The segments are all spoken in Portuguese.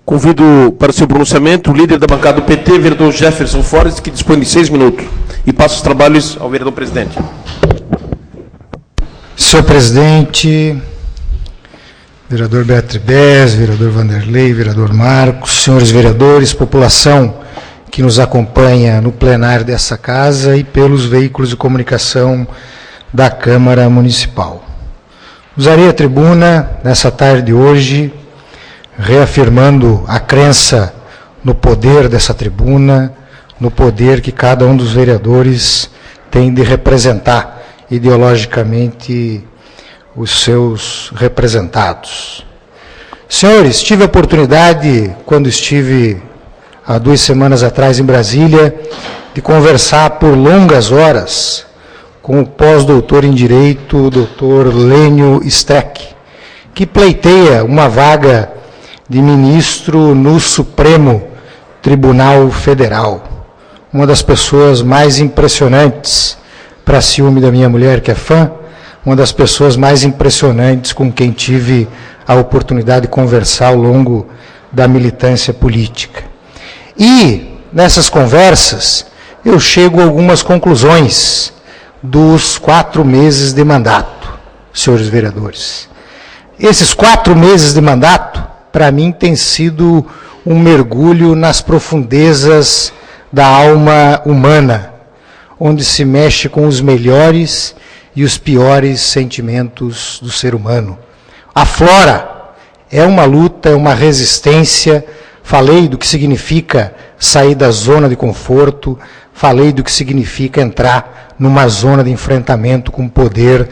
Convido para o seu pronunciamento o líder da bancada do PT, vereador Jefferson Fortes, que dispõe de 6 minutos. E passa os trabalhos ao vereador presidente. Senhor presidente, vereador Beatriz Bez, vereador Vanderlei, vereador Marcos, senhores vereadores, população que nos acompanha no plenário dessa casa e pelos veículos de comunicação da Câmara Municipal. Usarei a tribuna nessa tarde de hoje, reafirmando a crença no poder dessa tribuna, no poder que cada um dos vereadores tem de representar ideologicamente os seus representados. Senhores, tive a oportunidade, quando estive há 2 semanas atrás em Brasília, de conversar por longas horas com o pós-doutor em Direito, o doutor Lênio Streck, que pleiteia uma vaga de ministro no Supremo Tribunal Federal. Uma das pessoas mais impressionantes, para ciúme da minha mulher, que é fã, uma das pessoas mais impressionantes com quem tive a oportunidade de conversar ao longo da militância política. E, nessas conversas, eu chego a algumas conclusões dos 4 meses de mandato, senhores vereadores. Esses 4 meses de mandato, para mim, tem sido um mergulho nas profundezas da alma humana, onde se mexe com os melhores e os piores sentimentos do ser humano. Aflora, é uma luta, é uma resistência. Falei do que significa sair da zona de conforto, falei do que significa entrar numa zona de enfrentamento com poder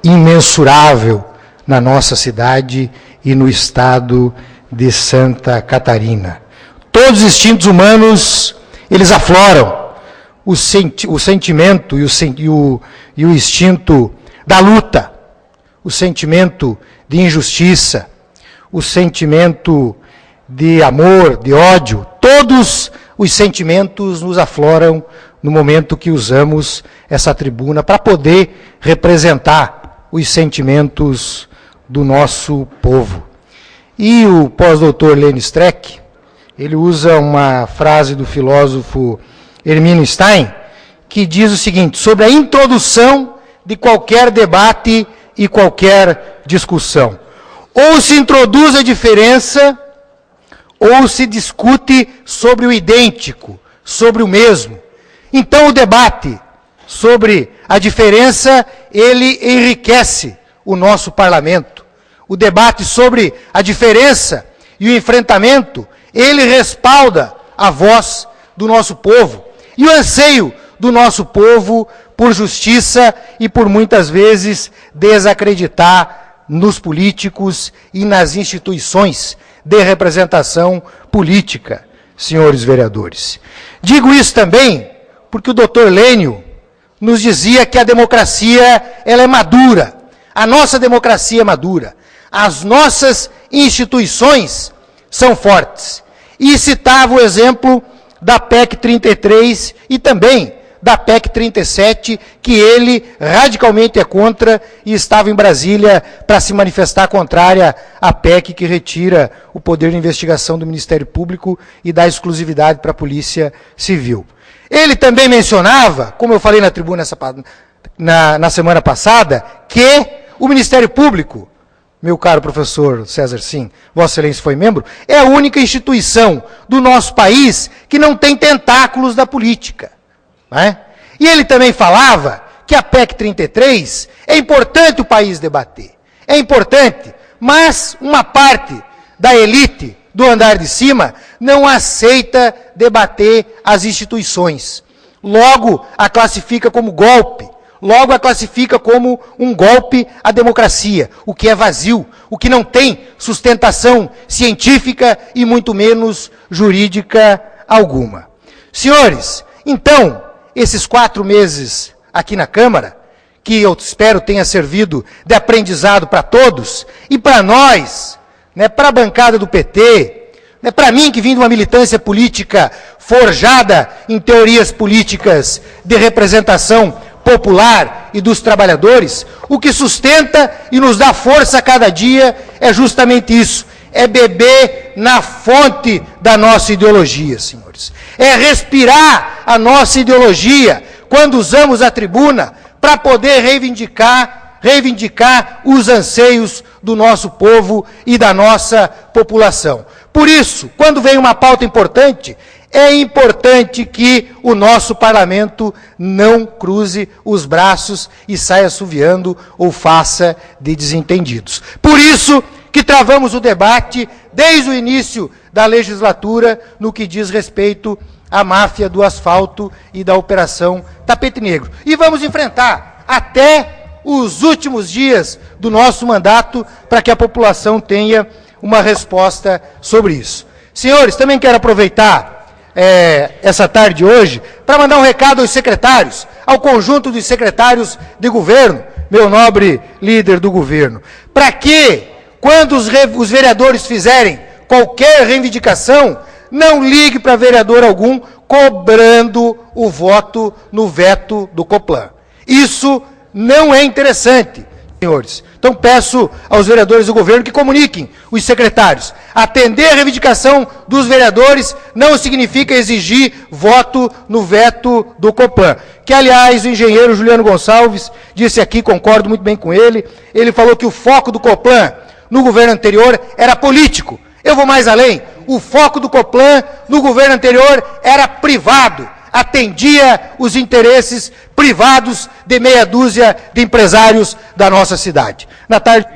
imensurável na nossa cidade e no estado de Santa Catarina. Todos os instintos humanos, eles afloram. O sentimento e o instinto da luta, o sentimento de injustiça, o sentimento de amor, de ódio, todos os sentimentos nos afloram no momento que usamos essa tribuna para poder representar os sentimentos do nosso povo. E o pós-doutor Lênio Streck, ele usa uma frase do filósofo Hermínio Stein, que diz o seguinte, sobre a introdução de qualquer debate e qualquer discussão. Ou se introduz a diferença, ou se discute sobre o idêntico, sobre o mesmo. Então o debate sobre a diferença, ele enriquece o nosso parlamento. O debate sobre a diferença e o enfrentamento, ele respalda a voz do nosso povo. E o anseio do nosso povo por justiça e por muitas vezes desacreditar nos políticos e nas instituições de representação política, senhores vereadores. Digo isso também porque o doutor Lênio nos dizia que a democracia ela é madura, a nossa democracia é madura, as nossas instituições são fortes. E citava o exemplo da PEC 33 e também da PEC 37, que ele radicalmente é contra e estava em Brasília para se manifestar contrária à PEC que retira o poder de investigação do Ministério Público e dá exclusividade para a Polícia Civil. Ele também mencionava, como eu falei na tribuna na semana passada, que o Ministério Público, meu caro professor César Sim, Vossa Excelência foi membro, é a única instituição do nosso país que não tem tentáculos da política. Não é? E ele também falava que a PEC 33 é importante o país debater. É importante, mas uma parte da elite do andar de cima não aceita debater as instituições. Logo a classifica como golpe. Logo a classifica como um golpe à democracia, o que é vazio, o que não tem sustentação científica e muito menos jurídica alguma. Senhores, então, esses 4 meses aqui na Câmara, que eu espero tenha servido de aprendizado para todos, e para nós, né, para a bancada do PT, né, para mim que vim de uma militância política forjada em teorias políticas de representação popular e dos trabalhadores, o que sustenta e nos dá força a cada dia é justamente isso, é beber na fonte da nossa ideologia, senhores. É respirar a nossa ideologia quando usamos a tribuna para poder reivindicar os anseios do nosso povo e da nossa população. Por isso, quando vem uma pauta importante, é importante que o nosso parlamento não cruze os braços e saia assoviando ou faça de desentendidos. Por isso que travamos o debate desde o início da legislatura no que diz respeito à máfia do asfalto e da Operação Tapete Negro. E vamos enfrentar até os últimos dias do nosso mandato para que a população tenha uma resposta sobre isso. Senhores, também quero aproveitar essa tarde de hoje para mandar um recado aos secretários, ao conjunto dos secretários de governo, meu nobre líder do governo, para que, quando os vereadores fizerem qualquer reivindicação, não ligue para vereador algum cobrando o voto no veto do Coplan. Isso não é interessante, senhores. Então peço aos vereadores do governo que comuniquem os secretários. Atender a reivindicação dos vereadores não significa exigir voto no veto do Coplan. Que, aliás, o engenheiro Juliano Gonçalves disse aqui, concordo muito bem com ele, ele falou que o foco do Coplan no governo anterior era político. Eu vou mais além. O foco do Coplan no governo anterior era privado. Atendia os interesses privados de meia dúzia de empresários da nossa cidade. Na tarde